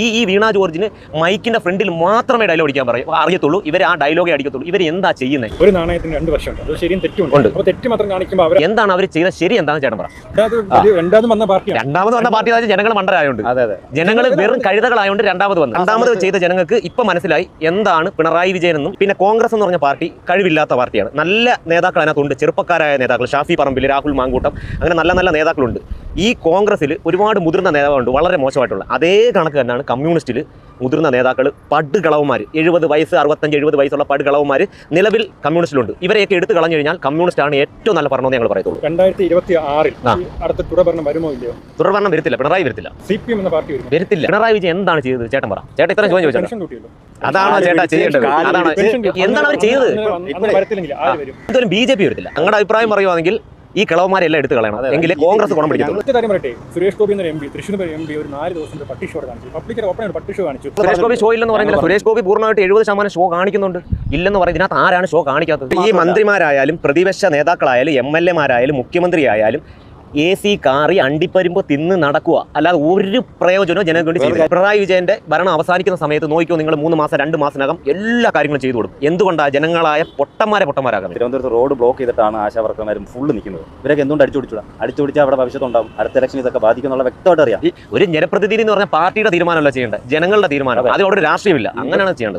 ഈ വീണ ജോർജിന് മൈക്കിന്റെ ഫ്രണ്ടിൽ മാത്രമേ ഡയലോഗ് അടിക്കാൻ അറിയത്തുള്ളൂ. ഇവർ ആ ഡയലോഗേ അടിക്കത്തുള്ളൂ. ഇവർ എന്താ ചെയ്യുന്നത്? ഒരു നാണയത്തിന് രണ്ട് വശമുണ്ട്. അത് ശരിയും തെറ്റുമുണ്ട്. അപ്പോൾ തെറ്റ് മാത്രം കാണിക്കുമ്പോൾ അവർ എന്താണ് അവർ ചെയ്ത ശരി എന്താണെന്ന് ചേട്ടൻ പറ. രണ്ടാമത് വന്ന പാർട്ടി ജനങ്ങൾ മണ്ടരായോണ്ട്, ജനങ്ങൾ വെറും കഴുതകളായോണ്ട് രണ്ടാമത് ചെയ്ത ജനങ്ങൾക്ക് ഇപ്പൊ മനസ്സിലായി എന്താണ് പിണറായി വിജയൻ എന്നും. പിന്നെ കോൺഗ്രസ് എന്ന് പറഞ്ഞ പാർട്ടി കഴിവില്ലാത്ത പാർട്ടിയാണ്. നല്ല നേതാക്കൾ അതിനകത്തുണ്ട്, ചെറുപ്പക്കാരായ നേതാക്കൾ, ഷാഫി പറമ്പിൽ, രാഹുൽ മാങ്കൂട്ടം, അങ്ങനെ നല്ല നല്ല നേതാക്കളുണ്ട്. ഈ കോൺഗ്രസ്സിൽ ഒരുപാട് മുതിർന്ന നേതാക്കളുണ്ട്, വളരെ മോശമായിട്ടുള്ള. അതേ കണക്ക് തന്നെയാണ് കമ്മ്യൂണിസ്റ്റിൽ മുതിർന്ന നേതാക്കൾ, പടുകളവന്മാർ, 70 വയസ്സ് 65-70 വയസ്സുള്ള പടുകളവന്മാർ നിലവിൽ കമ്മ്യൂണിസ്റ്റിലുണ്ട്. ഇവരെയൊക്കെ എടുത്തു കളഞ്ഞു കഴിഞ്ഞാൽ കമ്മ്യൂണിസ്റ്റാണ് ഏറ്റവും നല്ല ഭരണമെന്ന് ഞങ്ങൾ പറയത്തുള്ളൂ. 2026 അടുത്ത തുടർഭരണം വരുമോ ഇല്ലയോ? തുടർഭരണം വരത്തില്ല, പിണറായി വരത്തില്ല, CPM എന്ന പാർട്ടി വരത്തില്ല. പിണറായി വിജയൻ എന്താണ് ചെയ്തത് ചേട്ടൻ പറ. ചേട്ടൻ ഇത്ര ചോദ്യം ചോദിച്ചാൽ അതാണോ ചേട്ടാ ചെയ്യേണ്ടത്? അതാണ് എന്താണ് അവർ ചെയ്തത്? എന്തായാലും BJP വരത്തില്ല. ഞങ്ങളുടെ അഭിപ്രായം പറയുവാണെങ്കിൽ ഈ കിളവന്മാരെല്ലാം എടുത്ത് കളയണം, എങ്കിലേ കോൺഗ്രസ് ഗുണം പിടിക്കത്തുള്ളൂ. സുരേഷ് ഗോപി എന്ന MP, തൃശ്ശൂർ MP ഒരു 4 ദിവസത്തെ പട്ടി ഷോ കാണിച്ചു. പബ്ലിക്കിന് ഓപ്പൺ പട്ടി ഷോ കാണിച്ചു. സുരേഷ് ഗോപി ഷോ ഇല്ലെന്ന് പറയുന്നില്ല. സുരേഷ് ഗോപി പൂർണ്ണമായിട്ട് 70% ഷോ കാണിക്കുന്നുണ്ട്. ഇല്ലെന്ന് പറയും. ഇതിനകത്ത് ആരാണ് ഷോ കാണിക്കാത്തത്? ഈ മന്ത്രിമാരായാലും പ്രതിപക്ഷ നേതാക്കളായാലും MLA-മാരായാലും മുഖ്യമന്ത്രി ആയാലും AC കാറി അണ്ടിപ്പരുമ്പ് തിന്ന് നടക്കുക, അല്ലാതെ ഒരു പ്രയോജനവും ജനങ്ങൾക്ക് വേണ്ടി ചെയ്തു. പിണറായി വിജയന്റെ ഭരണം അവസാനിക്കുന്ന സമയത്ത് നോക്കിയോ നിങ്ങൾ 3 മാസം 2 മാസത്തിനകം എല്ലാ കാര്യങ്ങളും ചെയ്തു കൊടുക്കും. എന്തുകൊണ്ടാണ് ജനങ്ങളായ പൊട്ടന്മാരാകുന്നത്? തിരുവനന്തപുരത്ത് റോഡ് ബ്ലോക്ക് ചെയ്തിട്ടാണ് ആശാവർക്കന്മാരും ഫുള്ള് നിൽക്കുന്നത്. ഇവരൊക്കെ എന്തുകൊണ്ട് അടിച്ചുപിടിച്ചാൽ അവിടെ ഭവിഷ്യത്തുണ്ടാവും. അടുത്ത ഇലക്ഷൻ ഇതൊക്കെ ബാധിക്കുന്നുള്ള വ്യക്തമായിട്ട് അറിയാം. ഒരു ജനപ്രതിനിധി എന്ന് പറഞ്ഞാൽ പാർട്ടിയുടെ തീരുമാനമല്ല ചെയ്യേണ്ടത്, ജനങ്ങളുടെ തീരുമാനം. അതിനോട് രാഷ്ട്രീയമില്ല. അങ്ങനെയാണ് ചെയ്യേണ്ടത്.